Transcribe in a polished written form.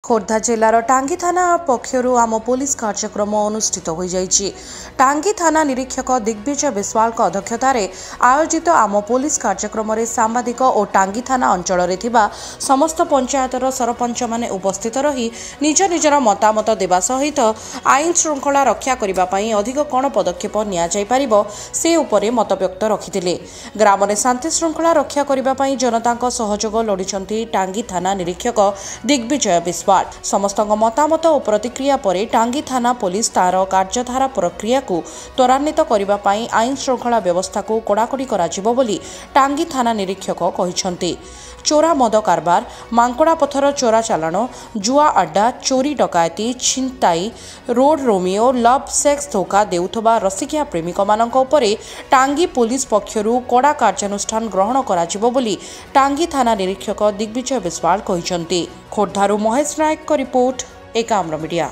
खोर्धा जिलार टांगी थाना पक्षर आम पुलिस कार्यक्रम अनुष्ठित हो जाइछि। टांगी थाना निरीक्षक दिग्विजय विश्वाल अध्यक्षतार आयोजित आम पुलिस कार्यक्रम में सांबादिक और टांगी थाना अंचल में समस्त पंचायतर सरपंच माने उपस्थित रही निज निजर मतामत देवा सहित आईन श्रृंखला रक्षा करने अधिक कौन पदक्षेप निपर से उपरे मत व्यक्त रखिते। ग्राम में शांति श्रृंखला रक्षा करने जनता सहयोग लोड़ी टांगी थाना निरीक्षक दिग्विजय विश्वाल। समस्त मतामत और प्रतिक्रिया पर टांगी थाना पुलिस तार कार्यधारा प्रक्रिया को त्वरान्वित करने आईन श्रृंखला व्यवस्था को कड़ाकड़ी कराजिबो बोली टांगी थाना निरीक्षक कहिसंती। चोरा मद कारबार, मांकड़ा पथर चोरा चालाण, जुआ अड्डा, चोरी डकायती, छिनताई, रोड रोमिओ, लव सेक्स धोखा देउथबा रसिकिया प्रेमिक मानक उपरे टांगी पुलिस पक्षरु कड़ा कार्यानुष्ठान ग्रहण कराजिबो बोली टांगी थाना निरीक्षक दिग्विजय विश्वाल कहिसंती। खोर्धारू महेश नायक रिपोर्ट एकाम्र मीडिया।